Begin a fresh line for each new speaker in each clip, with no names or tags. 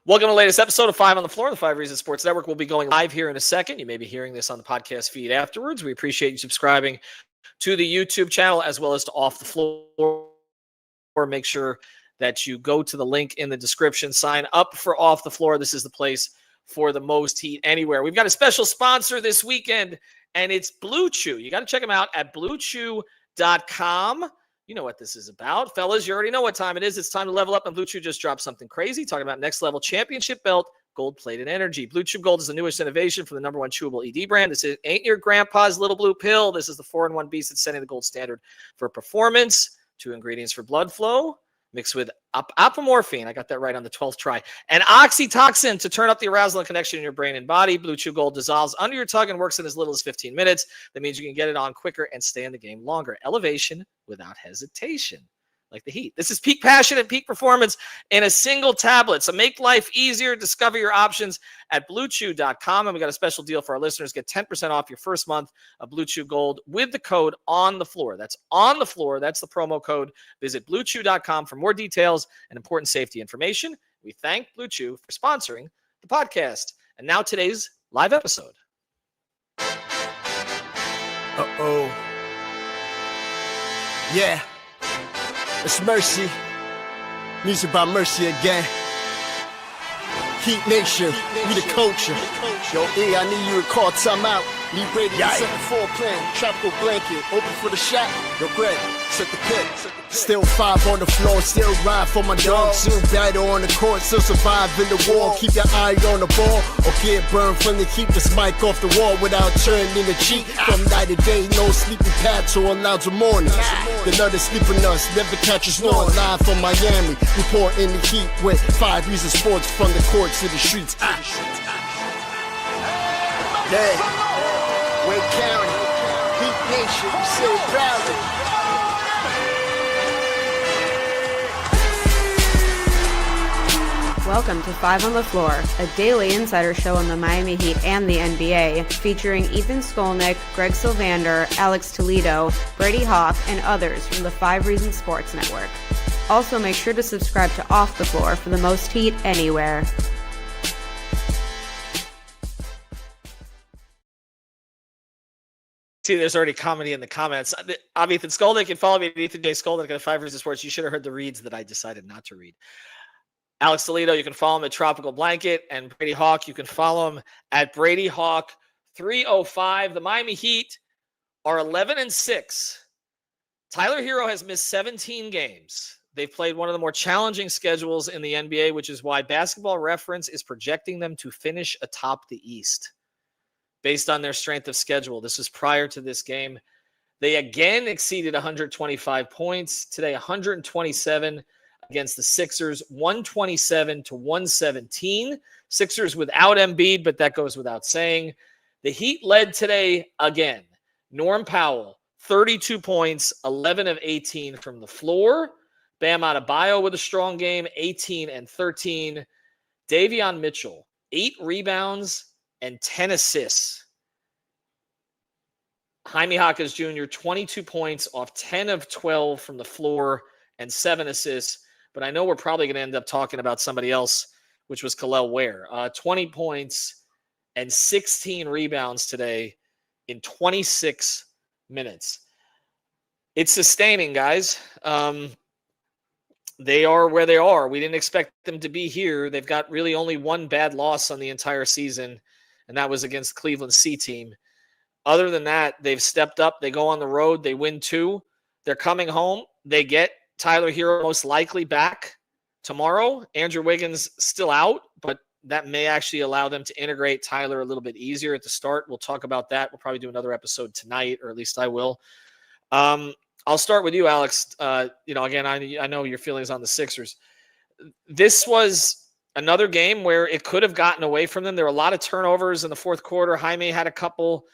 Welcome to the latest episode of 5 on the Floor. The 5 Reasons Sports Network will be going live here in a second. You may be hearing this on the podcast feed afterwards. We appreciate you subscribing to the YouTube channel as well as to Off the Floor. Make sure that you go to the link in the description. Sign up for Off the Floor. This is the place for the most heat anywhere. We've got a special sponsor this weekend, and it's Blue Chew. You got to check them out at bluechew.com. You know what this is about. Fellas, you already know what time it is. It's time to level up, and Blue Chew just dropped something crazy, talking about next level championship belt, gold-plated energy. Blue Chew Gold is the newest innovation from the number one chewable ED brand. This ain't your grandpa's little blue pill. This is the 4-in-1 beast that's setting the gold standard for performance. 2 ingredients for blood flow, mixed with apomorphine. I got that right on the 12th try. And oxytocin to turn up the arousal and connection in your brain and body. Blue Chew Gold dissolves under your tongue and works in as little as 15 minutes. That means you can get it on quicker and stay in the game longer. Elevation without hesitation, like the heat. This is peak passion and peak performance in a single tablet. So make life easier. Discover your options at bluechew.com. And we got a special deal for our listeners. Get 10% off your first month of Blue Chew Gold with the code On the Floor. That's On the Floor. That's the promo code. Visit bluechew.com for more details and important safety information. We thank Blue Chew for sponsoring the podcast. And now today's live episode.
Uh-oh. Yeah. It's Mercy. Music by Mercy again. Heat Nation. We the culture. Yo, E, I need you to call timeout. Need Brady to set the floor plan. Tropical blanket. Open for the shot. Yo, Greg, set the pick. Still 5 on the floor. Still ride for my dog. Still battle on the court. Still survive in the war. Keep your eye on the ball. Or get burned from the keep this mic off the wall without turning the cheek. From night to day, no sleeping paths or allowed to morning. The nut is sleeping us. Never catch us snoring. Live from Miami. Report in the heat with 5 Reasons Sports from the courts to the streets. Yeah. Wayne County. Heat Nation. We say it proudly.
Welcome to 5 on the Floor, a daily insider show on the Miami Heat and the NBA, featuring Ethan Skolnick, Greg Sylvander, Alex Toledo, Brady Hawk, and others from the 5 Reasons Sports Network. Also, make sure to subscribe to Off the Floor for the most heat anywhere.
See, there's already comedy in the comments. I'm Ethan Skolnick. You can follow me at Ethan J. Skolnick at 5 Reasons Sports. You should have heard the reads that I decided not to read. Alex Toledo, you can follow him at Tropical Blanket, and Brady Hawk, you can follow him at Brady Hawk 305. The Miami Heat are 11-6. Tyler Herro has missed 17 games. They've played one of the more challenging schedules in the NBA, which is why Basketball Reference is projecting them to finish atop the East based on their strength of schedule. This is prior to this game. They again exceeded 125 points. Today, 127 against the Sixers, 127-117. Sixers without Embiid, but that goes without saying. The Heat led today again. Norm Powell, 32 points, 11 of 18 from the floor. Bam Adebayo with a strong game, 18 and 13. Davion Mitchell, 8 rebounds and 10 assists. Jaime Jaquez Jr., 22 points off 10 of 12 from the floor and 7 assists. But I know we're probably going to end up talking about somebody else, which was Kel'el Ware. 20 points and 16 rebounds today in 26 minutes. It's sustaining, guys. They are where they are. We didn't expect them to be here. They've got really only one bad loss on the entire season, and that was against the Cleveland C team. Other than that, they've stepped up. They go on the road. They win 2. They're coming home. They get Tyler Herro most likely back tomorrow. Andrew Wiggins still out, but that may actually allow them to integrate Tyler a little bit easier at the start. We'll talk about that. We'll probably do another episode tonight, or at least I will. I'll start with you, Alex. Again, I know your feelings on the Sixers. This was another game where it could have gotten away from them. There were a lot of turnovers in the fourth quarter. Jaime had a couple.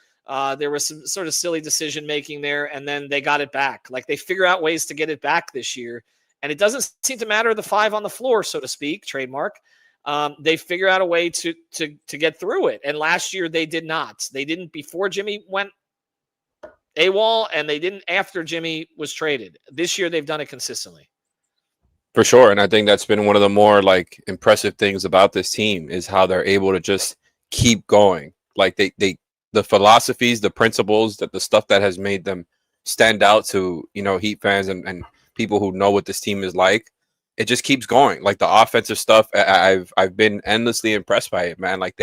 There was some sort of silly decision-making there, and then they got it back. Like, they figure out ways to get it back this year, and it doesn't seem to matter the 5 on the floor, so to speak, trademark. They figure out a way to get through it, and last year they did not. They didn't before Jimmy went AWOL, and they didn't after Jimmy was traded. This year they've done it consistently.
For sure. And I think that's been one of the more like impressive things about this team is how they're able to just keep going. Like the philosophies, the principles, that the stuff that has made them stand out to, Heat fans and people who know what this team is like. It just keeps going. Like the offensive stuff, I've been endlessly impressed by it, man. Like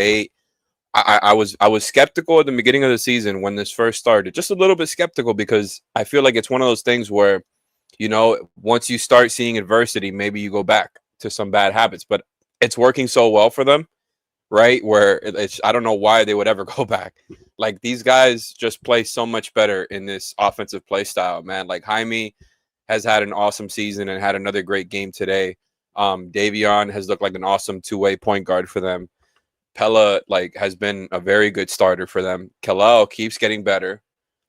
I was skeptical at the beginning of the season when this first started, just a little bit skeptical because I feel like it's one of those things where, once you start seeing adversity, maybe you go back to some bad habits, but it's working so well for them, right? Where I don't know why they would ever go back. Like these guys just play so much better in this offensive play style, man. Like Jaime has had an awesome season and had another great game today. Davion has looked like an awesome two-way point guard for them. Pella has been a very good starter for them. Kel'el keeps getting better.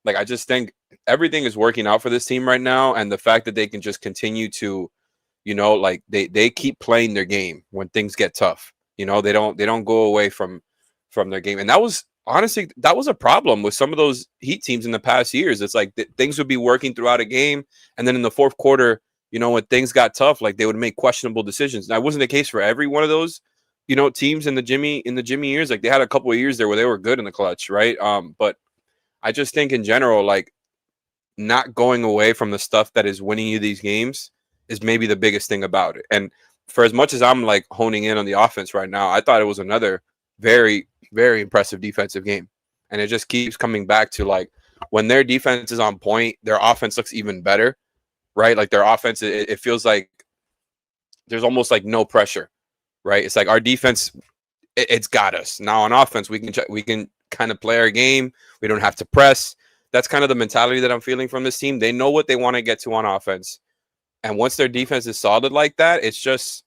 Like I just think everything is working out for this team right now, and the fact that they can just continue to, they keep playing their game when things get tough. They don't go away from their game, and that was honestly a problem with some of those Heat teams in the past years. It's like things would be working throughout a game, and then in the fourth quarter, when things got tough, like they would make questionable decisions. That wasn't the case for every one of those teams in the Jimmy years. Like they had a couple of years there where they were good in the clutch, right? But I just think in general, like not going away from the stuff that is winning you these games is maybe the biggest thing about it. And for as much as I'm like honing in on the offense right now, I thought it was another very, very impressive defensive game. And it just keeps coming back to like when their defense is on point, their offense looks even better, right? Like their offense, it feels like there's almost like no pressure. Right, it's like our defense, it's got us. Now on offense, we can kind of play our game. We don't have to press. That's kind of the mentality that I'm feeling from this team. They know what they want to get to on offense, and once their defense is solid like that, it's just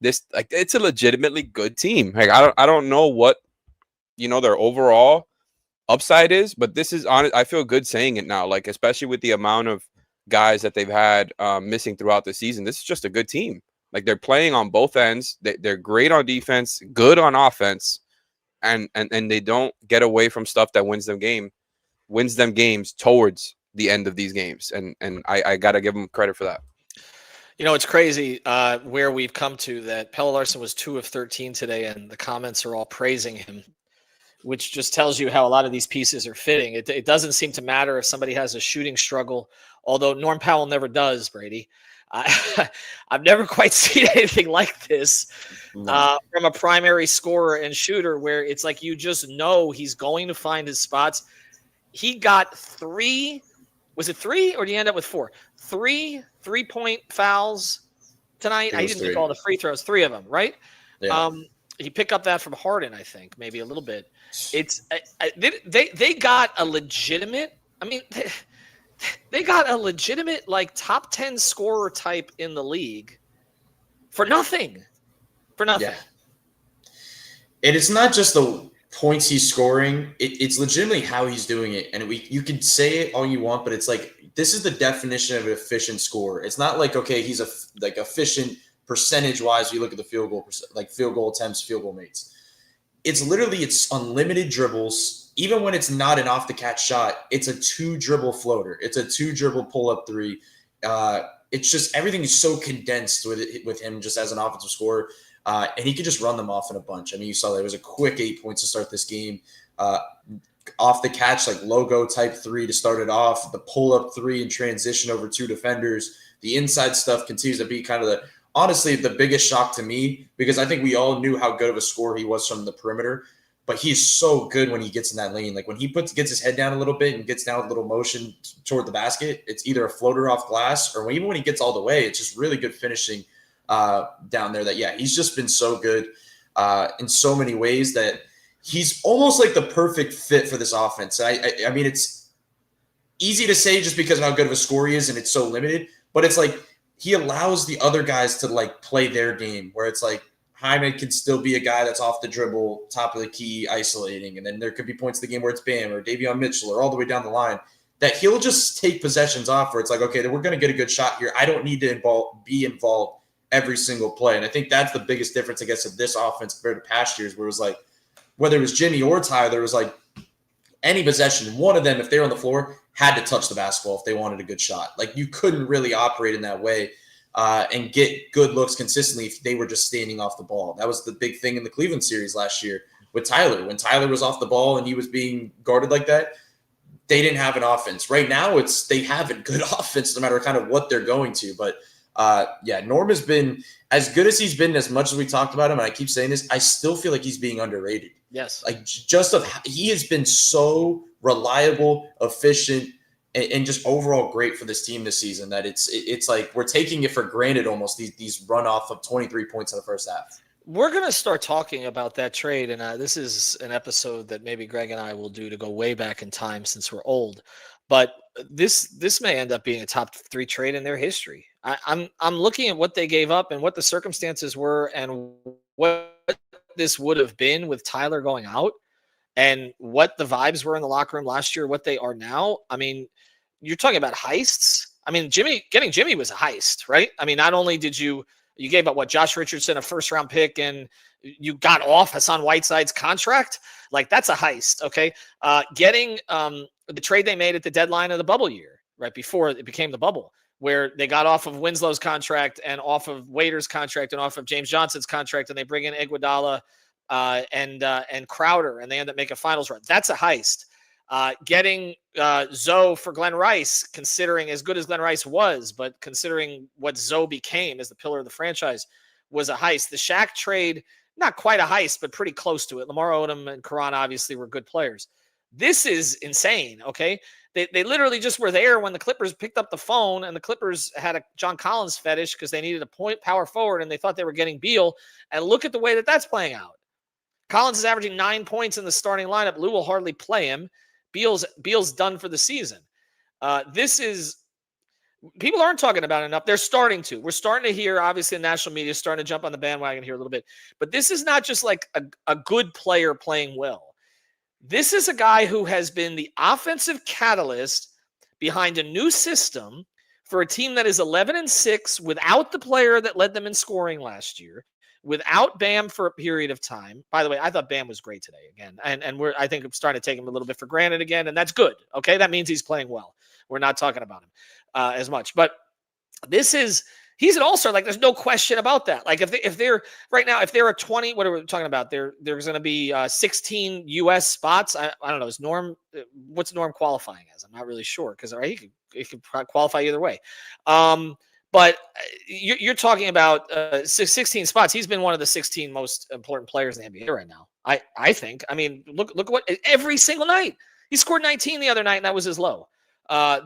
this. Like it's a legitimately good team. Like I don't know what their overall upside is, but this is honest. I feel good saying it now. Like especially with the amount of guys that they've had missing throughout the season, this is just a good team. Like they're playing on both ends. They're great on defense, good on offense, and they don't get away from stuff that wins them games towards the end of these games. And I got to give them credit for that.
It's crazy where we've come to that. Pelle Larsson was 2 of 13 today, and the comments are all praising him, which just tells you how a lot of these pieces are fitting. It doesn't seem to matter if somebody has a shooting struggle, although Norm Powell never does, Brady. I've never quite seen anything like this from a primary scorer and shooter where it's like you just know he's going to find his spots. He got 3. Was it 3 or did he end up with 4? 3 3-point fouls tonight. I didn't take all the free throws, 3 of them, right?
Yeah.
He picked up that from Harden, I think, maybe a little bit. It's they got a legitimate. I mean. They got a legitimate like top 10 scorer type in the league for nothing. Yeah.
And it's not just the points he's scoring. It's legitimately how he's doing it. And you can say it all you want, but it's like this is the definition of an efficient scorer. It's not like, okay, he's efficient percentage-wise. You look at the field goal attempts, field goal mates. It's unlimited dribbles. Even when it's not an off-the-catch shot, it's a 2-dribble floater. It's a 2-dribble pull-up 3. It's just everything is so condensed with him just as an offensive scorer, and he could just run them off in a bunch. I mean, you saw that it was a quick 8 points to start this game. Off the catch, like logo type 3 to start it off. The pull-up 3 and transition over 2 defenders. The inside stuff continues to be kind of honestly the biggest shock to me because I think we all knew how good of a scorer he was from the perimeter. But he's so good when he gets in that lane. Like when he gets his head down a little bit and gets down with a little motion toward the basket, it's either a floater off glass or even when he gets all the way, it's just really good finishing down there. He's just been so good in so many ways that he's almost like the perfect fit for this offense. I mean, it's easy to say just because of how good of a scorer he is and it's so limited, but it's like he allows the other guys to like play their game where it's like, Hyman can still be a guy that's off the dribble, top of the key, isolating. And then there could be points in the game where it's Bam or Davion Mitchell or all the way down the line that he'll just take possessions off where it's like, okay, we're going to get a good shot here. I don't need to be involved every single play. And I think that's the biggest difference, I guess, of this offense compared to past years where it was like, whether it was Jimmy or Tyler, there was like any possession, one of them, if they were on the floor, had to touch the basketball if they wanted a good shot. Like you couldn't really operate in that way. and get good looks consistently if they were just standing off the ball. That was the big thing in the Cleveland series last year with Tyler. When Tyler was off the ball and he was being guarded like that, they didn't have an offense. Right now, they have a good offense no matter kind of what they're going to. But Norm has been as good as he's been, as much as we talked about him, and I keep saying this, I still feel like he's being underrated.
Yes.
Like he has been so reliable, efficient, and just overall great for this team this season that it's like we're taking it for granted almost, these runoff of 23 points in the first half.
We're going to start talking about that trade, and this is an episode that maybe Greg and I will do to go way back in time since we're old. But this may end up being a top 3 trade in their history. I'm looking at what they gave up and what the circumstances were and what this would have been with Tyler going out and what the vibes were in the locker room last year, what they are now. I mean, you're talking about heists. I mean, getting Jimmy was a heist, right? I mean, not only did you gave up Josh Richardson, a first-round pick, and you got off Hassan Whiteside's contract. Like, that's a heist, okay? Getting the trade they made at the deadline of the bubble year, right before it became the bubble, where they got off of Winslow's contract and off of Waiter's contract and off of James Johnson's contract, and they bring in Iguodala and Crowder, and they end up making a finals run. That's a heist. Getting Zoe for Glenn Rice, considering as good as Glenn Rice was, but considering what Zoe became as the pillar of the franchise, was a heist. The Shaq trade, not quite a heist, but pretty close to it. Lamar Odom and Karan obviously were good players. This is insane, okay? They literally just were there when the Clippers picked up the phone, and the Clippers had a John Collins fetish because they needed a power forward, and they thought they were getting Beal. And look at the way that that's playing out. Collins is averaging 9 points in the starting lineup. Lou will hardly play him. Beal's done for the season. This is people aren't talking about it enough. They're starting to. We're starting to hear, obviously, the national media is starting to jump on the bandwagon here a little bit. But this is not just like a good player playing well. This is a guy who has been the offensive catalyst behind a new system for a team that is 11-6 without the player that led them in scoring last year, without Bam for a period of time. By the way, I thought Bam was great today again. And I think I'm starting to take him a little bit for granted again, and that's good. Okay, that means he's playing well. We're not talking about him as much. But he's an all-star. Like, there's no question about that. Like, if they're right now, if they're a 20, what are we talking about? There's going to be 16 U.S. spots. I don't know. Is Norm, what's Norm qualifying as? I'm not really sure because he could qualify either way. But you're talking about 16 spots. He's been one of the 16 most important players in the NBA right now. I think. I mean, look what every single night he scored 19 the other night, and that was his low.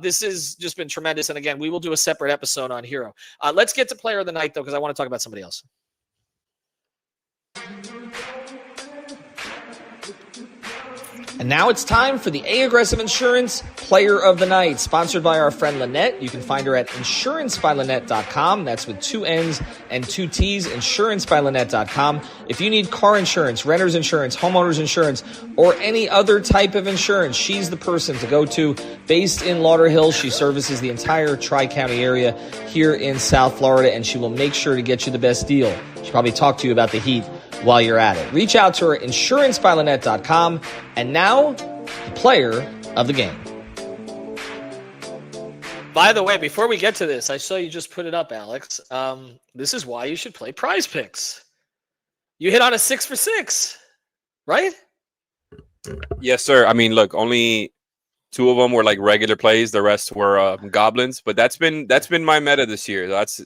This has just been tremendous. And again, we will do a separate episode on Herro. Let's get to player of the night though, because I want to talk about somebody else. And now it's time for the A-Aggressive Insurance Player of the Night, sponsored by our friend Lynette. You can find her at insurancebylynette.com. That's with 2 N's and 2 T's, insurancebylynette.com. If you need car insurance, renter's insurance, homeowner's insurance, or any other type of insurance, she's the person to go to. Based in Lauderhill, she services the entire Tri-County area here in South Florida, and she will make sure to get you the best deal. She'll probably talk to you about the heat while you're at it. Reach out to her, insurancebylynette.com. And now, the player of the game. By the way, before we get to this, I saw you just put it up, Alex. This is why you should play Prize Picks. You hit on a 6 for 6, right?
Yes, sir. I mean, look, only 2 of them were like regular plays. The rest were goblins. But that's been my meta this year. That's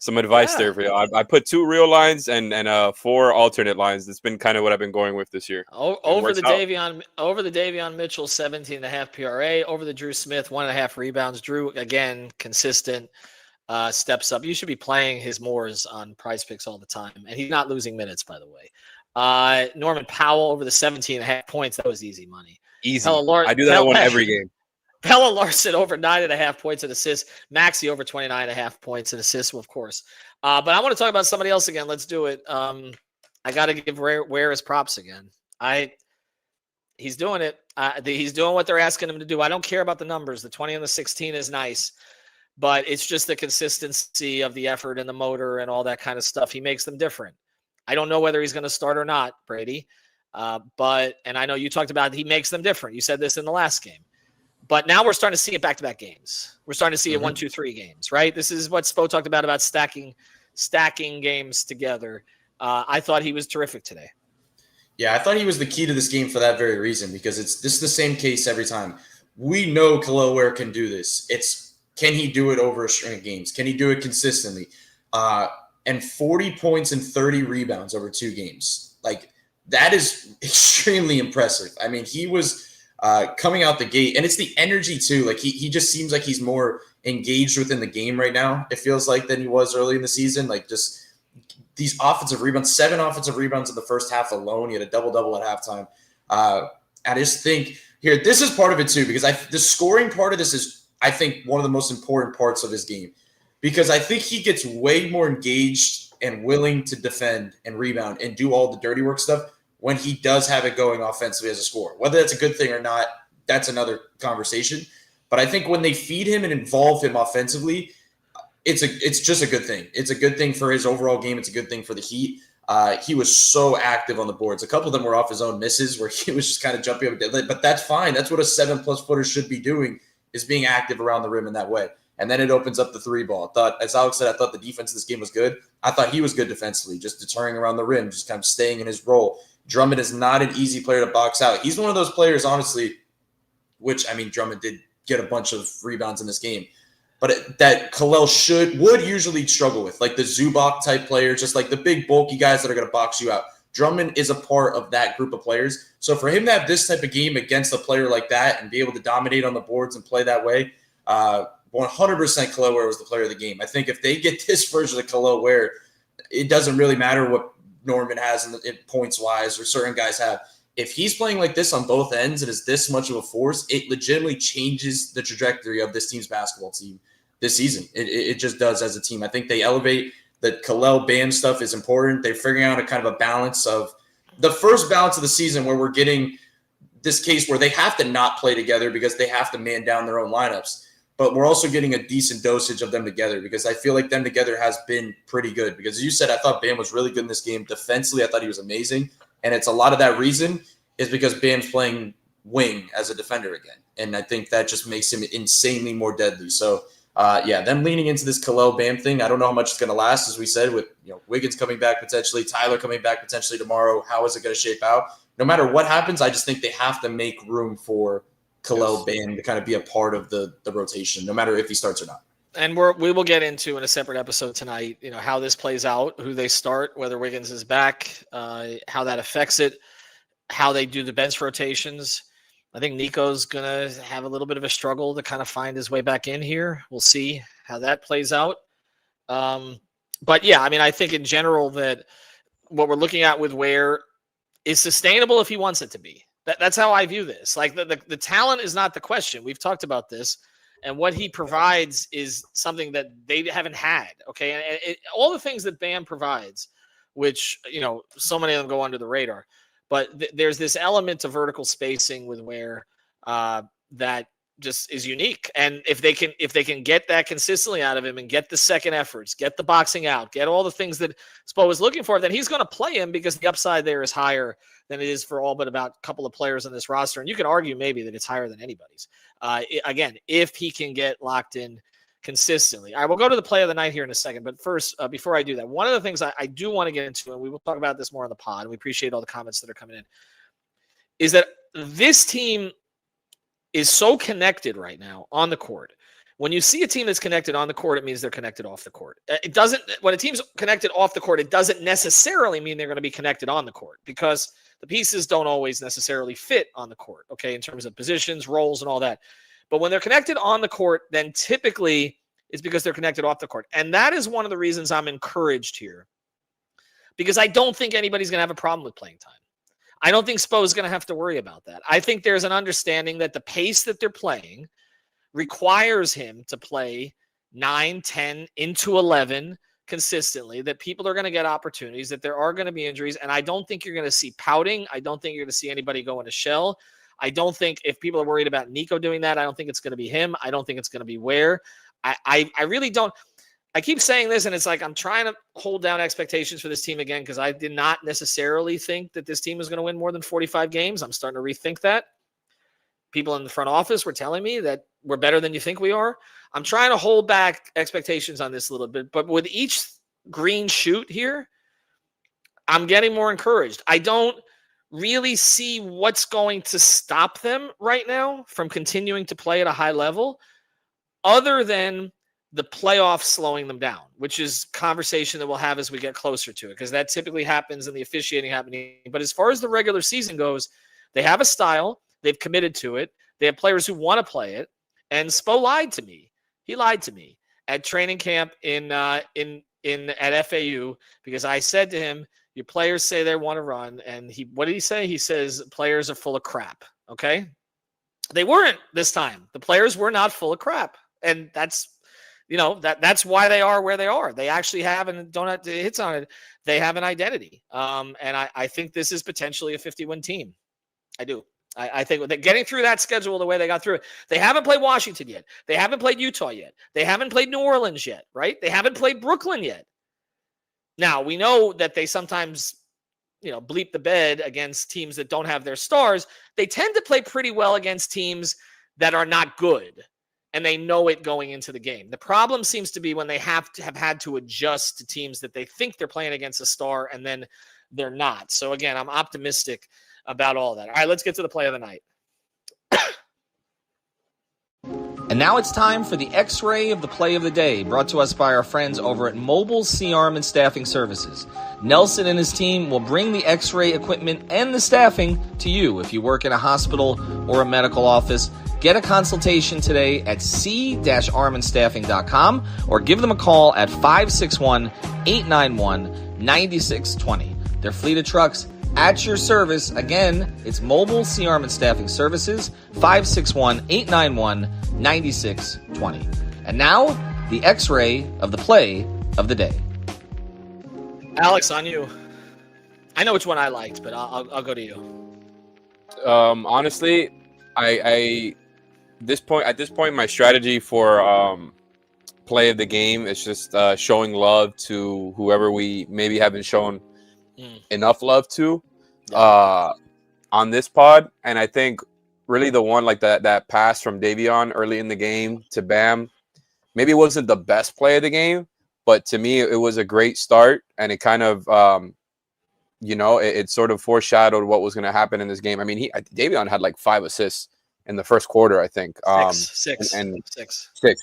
some advice there for you. I put 2 real lines and 4 alternate lines. That's been kind of what I've been going with this year.
Over the Davion Mitchell 17.5 PRA, over the Drew Smith 1.5 rebounds. Drew again consistent, steps up. You should be playing his Moors on Prize Picks all the time, and he's not losing minutes, by the way. Norman Powell over the 17.5 points. That was easy money.
Easy. I do that one every game.
Pella Larson over 9.5 points and assists. Maxey over 29.5 points and assists, of course. But I want to talk about somebody else again. Let's do it. I got to give Ware his props again. He's doing it. He's doing what they're asking him to do. I don't care about the numbers. The 20 and the 16 is nice, but it's just the consistency of the effort and the motor and all that kind of stuff. He makes them different. I don't know whether he's going to start or not, Brady. And I know you talked about he makes them different. You said this in the last game. But now we're starting to see it back-to-back games. We're starting to see it 1, 2, 3 games, right? This is what Spo talked about stacking games together. I thought he was terrific today.
Yeah, I thought he was the key to this game for that very reason, because this is the same case every time. We know Kel'el Ware can do this. Can he do it over a string of games? Can he do it consistently? And 40 points and 30 rebounds over 2 games. Like, that is extremely impressive. I mean, he was coming out the gate, and it's the energy too. Like, he just seems like he's more engaged within the game right now, it feels like, than he was early in the season. Like, just these offensive rebounds, 7 offensive rebounds in the first half alone. He had a double-double at halftime. I just think here, this is part of it too, because the scoring part of this is, I think, one of the most important parts of his game, because I think he gets way more engaged and willing to defend and rebound and do all the dirty work stuff when he does have it going offensively as a scorer. Whether that's a good thing or not, that's another conversation. But I think when they feed him and involve him offensively, it's just a good thing. It's a good thing for his overall game. It's a good thing for the Heat. He was so active on the boards. A couple of them were off his own misses where he was just kind of jumping up and but that's fine. That's what a 7+ footer should be doing, is being active around the rim in that way. And then it opens up the 3 ball. I thought, as Alex said, I thought the defense of this game was good. I thought he was good defensively, just deterring around the rim, just kind of staying in his role. Drummond is not an easy player to box out. He's one of those players, honestly, which, I mean, Drummond did get a bunch of rebounds in this game, but that Kel'el would usually struggle with, like the Zubac type players, just like the big bulky guys that are going to box you out. Drummond is a part of that group of players. So for him to have this type of game against a player like that and be able to dominate on the boards and play that way, 100% Kel'el Ware was the player of the game. I think if they get this version of Kel'el Ware, it doesn't really matter what Norman has in points-wise or certain guys have. If he's playing like this on both ends and is this much of a force, it legitimately changes the trajectory of this team's basketball team this season. It just does as a team. I think they elevate the Kel'el Bam stuff is important. They're figuring out a kind of a balance of the first balance of the season where we're getting this case where they have to not play together because they have to man down their own lineups. But we're also getting a decent dosage of them together because I feel like them together has been pretty good. Because as you said, I thought Bam was really good in this game. Defensively, I thought he was amazing. And it's a lot of that reason is because Bam's playing wing as a defender again. And I think that just makes him insanely more deadly. So, them leaning into this Kel'el Bam thing, I don't know how much it's going to last, as we said, with Wiggins coming back potentially, Tyler coming back potentially tomorrow. How is it going to shape out? No matter what happens, I just think they have to make room for Kel'el Bam to kind of be a part of the rotation, no matter if he starts or not.
And we will get into in a separate episode tonight, how this plays out, who they start, whether Wiggins is back, how that affects it, how they do the bench rotations. I think Nico's going to have a little bit of a struggle to kind of find his way back in here. We'll see how that plays out. But yeah, I mean, I think in general that what we're looking at with Ware is sustainable if he wants it to be. That's how I view this. Like the talent is not the question. We've talked about this, and what he provides is something that they haven't had. Okay, and all the things that Bam provides, which so many of them go under the radar, but there's this element of vertical spacing with Ware that just is unique. And if they can get that consistently out of him and get the second efforts, get the boxing out, get all the things that Spo was looking for, then he's going to play him because the upside there is higher than it is for all but about a couple of players in this roster. And you could argue maybe that it's higher than anybody's. Again, if he can get locked in consistently. I will go to the play of the night here in a second. But first, before I do that, one of the things I do want to get into, and we will talk about this more on the pod, and we appreciate all the comments that are coming in, is that this team is so connected right now on the court. When you see a team that's connected on the court, it means they're connected off the court. When a team's connected off the court, it doesn't necessarily mean they're going to be connected on the court because the pieces don't always necessarily fit on the court, okay, in terms of positions, roles, and all that. But when they're connected on the court, then typically it's because they're connected off the court. And that is one of the reasons I'm encouraged here, because I don't think anybody's going to have a problem with playing time. I don't think Spo is going to have to worry about that. I think there's an understanding that the pace that they're playing requires him to play 9, 10 into 11 consistently, that people are going to get opportunities, that there are going to be injuries. And I don't think you're going to see pouting. I don't think you're going to see anybody go into shell. I don't think if people are worried about Nico doing that, I don't think it's going to be him. I don't think it's going to be Ware. I really don't. I keep saying this, and it's like I'm trying to hold down expectations for this team again because I did not necessarily think that this team was going to win more than 45 games. I'm starting to rethink that. people in the front office were telling me that we're better than you think we are. I'm trying to hold back expectations on this a little bit, but with each green shoot here, I'm getting more encouraged. I don't really see what's going to stop them right now from continuing to play at a high level other than the playoffs slowing them down, which is conversation that we'll have as we get closer to it, because that typically happens in the officiating happening. But as far as the regular season goes, they have a style. They've committed to it. They have players who want to play it. And Spo lied to me. He lied to me at training camp at FAU, because I said to him, your players say they want to run. And what did he say? He says players are full of crap. Okay. They weren't this time. The players were not full of crap. And that's that's why they are where they are. They actually have, and don't have to hits on it, they have an identity. And I think this is potentially a 50-win team. I do. I think that getting through that schedule the way they got through it, they haven't played Washington yet. They haven't played Utah yet. They haven't played New Orleans yet, right? They haven't played Brooklyn yet. Now, we know that they sometimes, bleep the bed against teams that don't have their stars. They tend to play pretty well against teams that are not good, and they know it going into the game. The problem seems to be when they have had to adjust to teams that they think they're playing against a star, and then they're not. So, again, I'm optimistic about all that. All right, let's get to the play of the night.
And now it's time for the X-Ray of the Play of the Day, brought to us by our friends over at Mobile C-Arm and Staffing Services. Nelson and his team will bring the X-ray equipment and the staffing to you. If you work in a hospital or a medical office, get a consultation today at c-armandstaffing.com or give them a call at 561-891-9620. Their fleet of trucks at your service. Again, it's Mobile C-Arm and Staffing Services, 561-891-9620. And now, the X-Ray of the Play of the Day.
Alex, on you. I know which one I liked, but I'll go to you.
Honestly, at this point, my strategy for play of the game is just showing love to whoever we maybe haven't shown enough love to on this pod. And I think really the one like that pass from Davion early in the game to Bam, maybe it wasn't the best play of the game, but to me it was a great start, and it kind of it sort of foreshadowed what was going to happen in this game. I mean, Davion had like 5 assists in the first quarter, I think.
Six.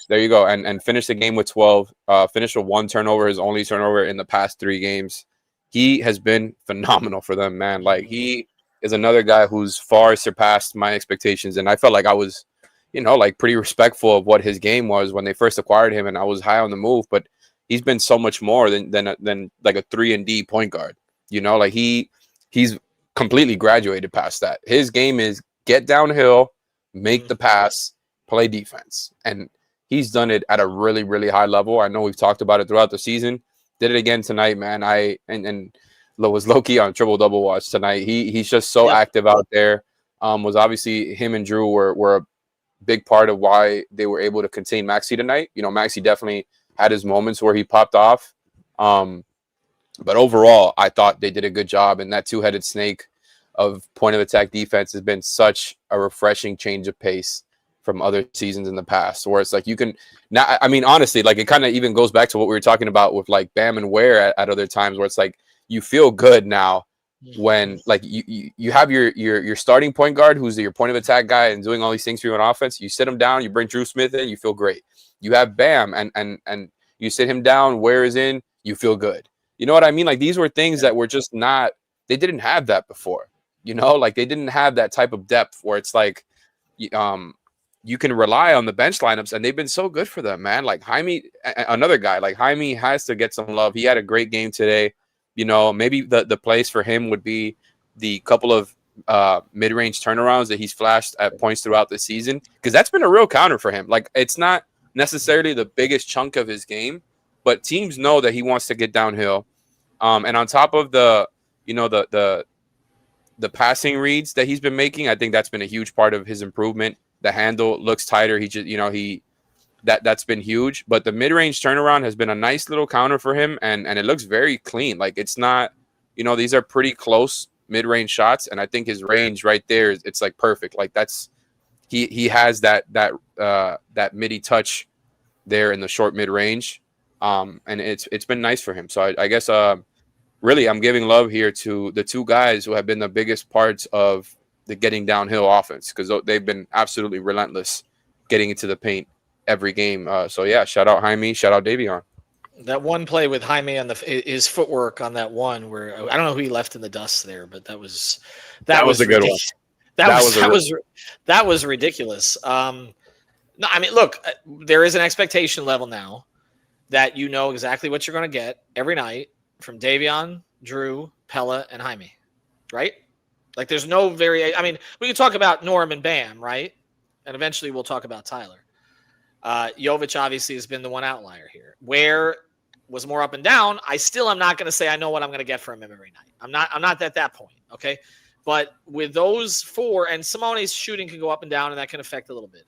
There you go. And finished the game with 12. Finished with 1 turnover, his only turnover in the past 3 games. He has been phenomenal for them, man. Like, he is another guy who's far surpassed my expectations. And I felt like I was, pretty respectful of what his game was when they first acquired him, and I was high on the move. But he's been so much more than like a 3-and-D point guard. He's completely graduated past that. His game is get downhill, make the pass, play defense. And he's done it at a really, really high level. I know we've talked about it throughout the season. Did it again tonight, man. And was low-key on triple-double watch tonight. He's just so active out there. Was obviously him and Drew were a big part of why they were able to contain Maxey tonight. Maxey definitely had his moments where he popped off. But overall, I thought they did a good job. And that 2-headed snake of point-of-attack defense has been such a refreshing change of pace from other seasons in the past, where it's like you can now. I mean, honestly, like it kind of even goes back to what we were talking about with like Bam and Ware at other times, where it's like you feel good now when like you have your starting point guard who's your point of attack guy and doing all these things for you on offense. You sit him down, you bring Drew Smith in, you feel great. You have Bam and you sit him down, Ware is in, you feel good. You know what I mean? Like these were things that were just not. They didn't have that before. Like they didn't have that type of depth where it's like, you can rely on the bench lineups, and they've been so good for them, man. Like Jaime, another guy, like Jaime has to get some love. He had a great game today. Maybe the place for him would be the couple of mid-range turnarounds that he's flashed at points throughout the season, because that's been a real counter for him. Like it's not necessarily the biggest chunk of his game, but teams know that he wants to get downhill. And on top of the passing reads that he's been making, I think that's been a huge part of his improvement. The handle looks tighter. He just, that's been huge. But the mid-range turnaround has been a nice little counter for him, and it looks very clean. Like it's not, these are pretty close mid-range shots, and I think his range right there it's like perfect. Like he has that midi touch there in the short mid range, and it's been nice for him. So I guess really I'm giving love here to the two guys who have been the biggest parts of the getting downhill offense, because they've been absolutely relentless getting into the paint every game. So yeah, shout out Jaime, shout out Davion.
That one play with Jaime on his footwork on that one, where I don't know who he left in the dust there, but that was
a good one.
That was ridiculous. No, I mean, look, there is an expectation level now that you know exactly what you're going to get every night from Davion, Drew, Pella, and Jaime, right? Like, there's no I mean, we can talk about Norm and Bam, right? And eventually we'll talk about Tyler. Jovic obviously has been the one outlier here. Ware was more up and down. I still am not going to say I know what I'm going to get from him every night. I'm not at that point, okay? But with those four, and Simone's shooting can go up and down, and that can affect a little bit.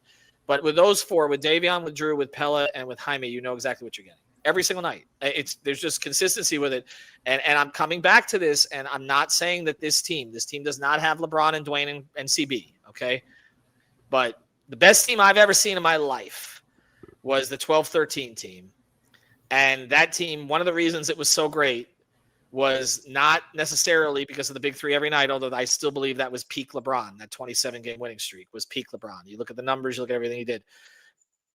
But with those four, with Davion, with Drew, with Pella, and with Jaime, you know exactly what you're getting every single night. There's just consistency with it. And I'm coming back to this, and I'm not saying that this team does not have LeBron and Dwayne and CB, okay? But the best team I've ever seen in my life was the 12-13 team. And that team, one of the reasons it was so great was not necessarily because of the big three every night, although I still believe that was peak LeBron. That 27-game winning streak was peak LeBron. You look at the numbers, you look at everything he did.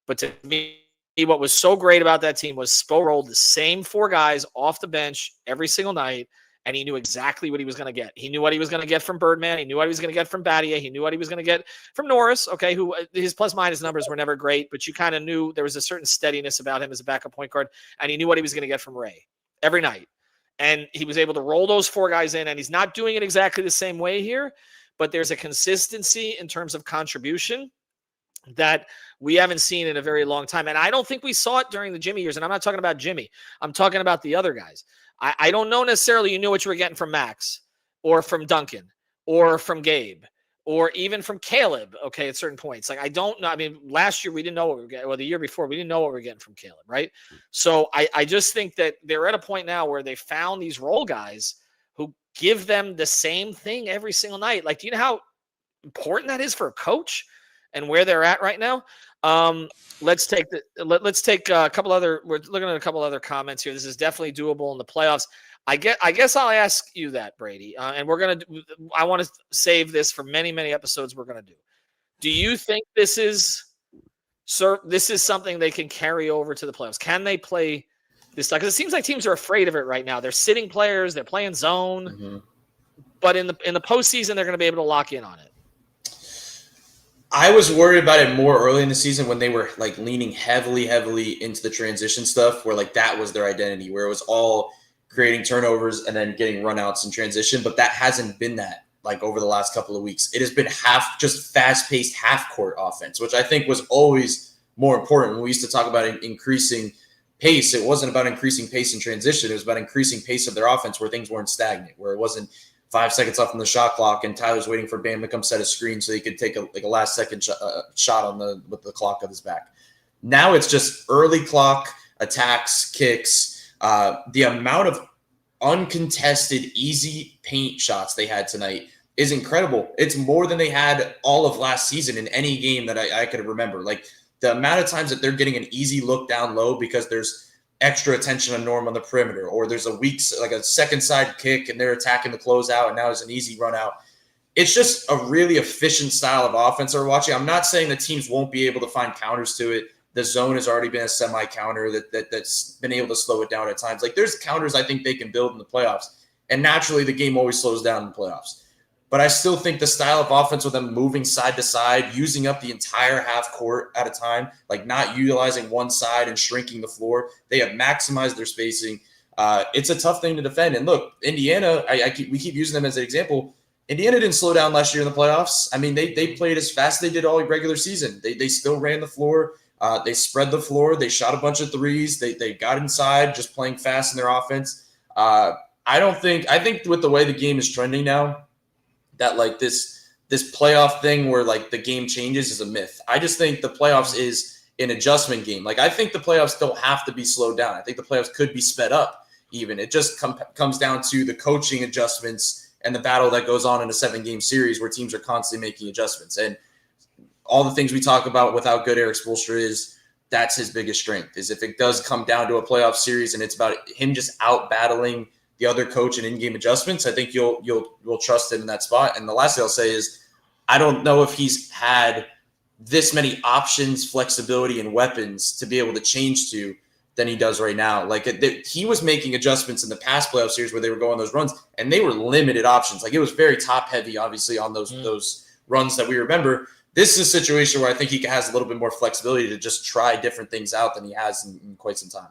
But to me, what was so great about that team was Spo rolled the same four guys off the bench every single night, and he knew exactly what he was going to get. He knew what he was going to get from Birdman. He knew what he was going to get from Battier. He knew what he was going to get from Norris, okay, who his plus-minus numbers were never great, but you kind of knew there was a certain steadiness about him as a backup point guard, and he knew what he was going to get from Ray every night. And he was able to roll those four guys in, and he's not doing it exactly the same way here, but there's a consistency in terms of contribution that we haven't seen in a very long time. And I don't think we saw it during the Jimmy years. And I'm not talking about Jimmy. I'm talking about the other guys. I don't know necessarily you knew what you were getting from Max or from Duncan or from Gabe or even from Caleb, okay, at certain points. Like, I don't know. I mean, last year we didn't know what we were getting, or the year before we didn't know what we were getting from Caleb, right? So I just think that they're at a point now where they found these role guys who give them the same thing every single night. Like, do you know how important that is for a coach and where they're at right now? Let's take a couple other. We're looking at a couple other comments here. This is definitely doable in the playoffs. I guess I'll ask you that, Brady, and I want to save this for many, many episodes we're going to do. Do you think this is something they can carry over to the playoffs? Can they play this stuff? Because it seems like teams are afraid of it right now. They're sitting players, they're playing zone, but in the postseason they're going to be able to lock in on it.
I was worried about it more early in the season when they were like leaning heavily into the transition stuff, where like that was their identity, where it was all creating turnovers and then getting runouts in transition. But that hasn't been that like over the last couple of weeks. It has been just fast-paced half-court offense, which I think was always more important. When we used to talk about increasing pace, it wasn't about increasing pace in transition. It was about increasing pace of their offense where things weren't stagnant, where it wasn't 5 seconds left on the shot clock and Tyler's waiting for Bam to come set a screen so he could take a last second shot with the clock on his back. Now it's just early clock attacks, kicks. The amount of uncontested, easy paint shots they had tonight is incredible. It's more than they had all of last season in any game that I could remember. Like, the amount of times that they're getting an easy look down low because there's extra attention on Norm on the perimeter, or there's a second side kick and they're attacking the closeout and now there's an easy run out. It's just a really efficient style of offense we're watching. I'm not saying the teams won't be able to find counters to it. The zone has already been a semi-counter that's been able to slow it down at times. Like, there's counters I think they can build in the playoffs, and naturally the game always slows down in the playoffs. But I still think the style of offense with them moving side to side, using up the entire half court at a time, like not utilizing one side and shrinking the floor, they have maximized their spacing. It's a tough thing to defend. And look, Indiana, we keep using them as an example. Indiana didn't slow down last year in the playoffs. I mean, they played as fast as they did all regular season. They still ran the floor. They spread the floor. They shot a bunch of threes. They got inside, just playing fast in their offense. I think with the way the game is trending now, that like this playoff thing where like the game changes is a myth. I just think the playoffs is an adjustment game. Like, I think the playoffs don't have to be slowed down. I think the playoffs could be sped up even. It just comes down to the coaching adjustments and the battle that goes on in a 7-game series where teams are constantly making adjustments. And all the things we talk about with how good Eric Spoelstra is, that's his biggest strength, is if it does come down to a playoff series and it's about him just out battling the other coach and in-game adjustments, I think you'll trust him in that spot. And the last thing I'll say is I don't know if he's had this many options, flexibility, and weapons to be able to change to than he does right now. Like he was making adjustments in the past playoff series where they were going those runs, and they were limited options. Like it was very top heavy, obviously, on those runs that we remember. This is a situation where I think he has a little bit more flexibility to just try different things out than he has in quite some time.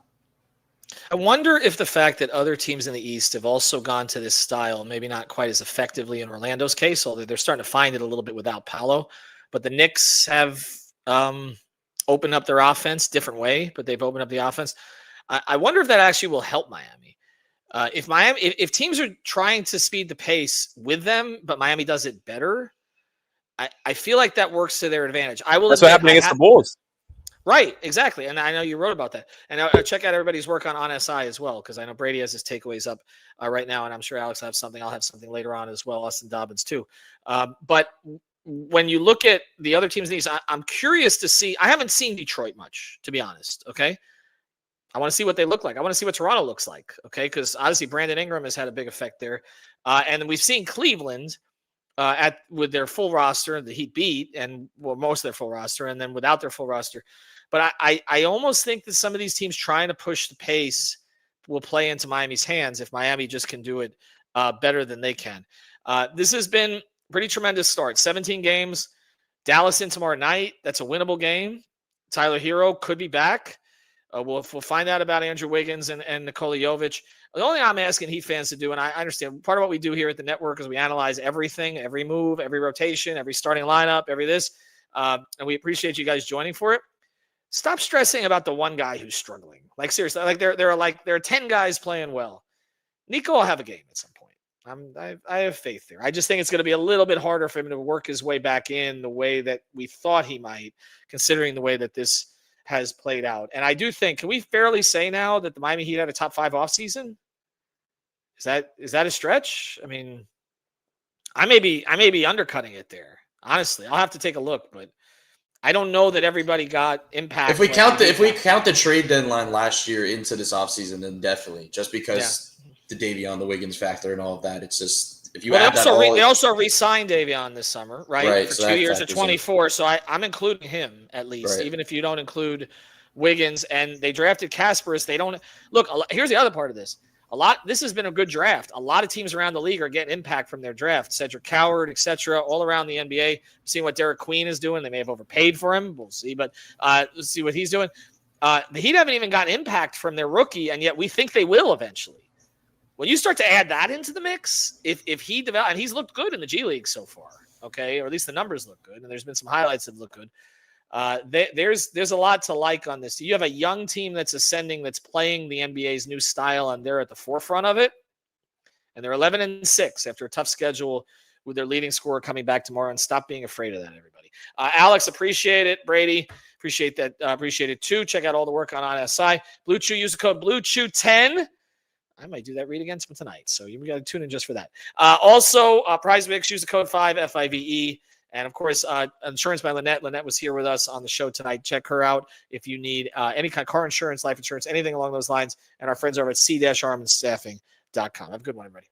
I wonder if the fact that other teams in the East have also gone to this style, maybe not quite as effectively in Orlando's case, although they're starting to find it a little bit without Powell, but the Knicks have opened up their offense different way, but they've opened up the offense. I wonder if that actually will help Miami. If teams are trying to speed the pace with them, but Miami does it better, I feel like that works to their advantage.
That's what happened against the Bulls.
Right, exactly. And I know you wrote about that. And I'll check out everybody's work on SI as well, because I know Brady has his takeaways up right now, and I'm sure Alex will have something. I'll have something later on as well, Austin Dobbins too. But when you look at the other teams in the East, I'm curious to see. I haven't seen Detroit much, to be honest, okay? I want to see what they look like. I want to see what Toronto looks like, okay? Because obviously Brandon Ingram has had a big effect there. And we've seen Cleveland with their full roster, the Heat beat, and most of their full roster, and then without their full roster. But I almost think that some of these teams trying to push the pace will play into Miami's hands if Miami just can do it better than they can. This has been pretty tremendous start. 17 games. Dallas in tomorrow night. That's a winnable game. Tyler Herro could be back. We'll find out about Andrew Wiggins and Nikola Jovic. The only thing I'm asking Heat fans to do, and I understand part of what we do here at the network is we analyze everything, every move, every rotation, every starting lineup, every this, and we appreciate you guys joining for it. Stop stressing about the one guy who's struggling. Like seriously, like there are 10 guys playing well. Nico will have a game at some point. I have faith there. I just think it's going to be a little bit harder for him to work his way back in the way that we thought he might, considering the way that this has played out. And I do think, can we fairly say now that the Miami Heat had a top 5 offseason? Is that a stretch? I mean, I may be undercutting it there. Honestly, I'll have to take a look, but I don't know that everybody got impact.
If we count the trade deadline last year into this offseason, then definitely, just because the Davion, the Wiggins factor, and all of that, it's just if you add that all. They
also re-signed Davion this summer, right? For 2 years at 24. So I'm including him at least, even if you don't include Wiggins. And they drafted Kasparis. They don't look. Here's the other part of this. This has been a good draft. A lot of teams around the league are getting impact from their draft. Cedric Coward, etc., all around the NBA. Seeing what Derek Queen is doing. They may have overpaid for him. We'll see, but let's see what he's doing. The Heat haven't even gotten impact from their rookie, and yet we think they will eventually. When you start to add that into the mix, if he develops, and he's looked good in the G League so far, okay, or at least the numbers look good, and there's been some highlights that look good. There's a lot to like on this. You have a young team that's ascending, that's playing the NBA's new style, and they're at the forefront of it. And they're 11-6 after a tough schedule with their leading scorer coming back tomorrow. And stop being afraid of that, everybody. Alex, appreciate it. Brady, appreciate that. Appreciate it too. Check out all the work on SI. Blue Chew, use the code BlueChew10. I might do that read against him tonight, so you got to tune in just for that. Also, Prize Mix, use the code 5FIVE. And, of course, Insurance by Lynette. Lynette was here with us on the show tonight. Check her out if you need any kind of car insurance, life insurance, anything along those lines. And our friends over at c-armandstaffing.com. Have a good one, everybody.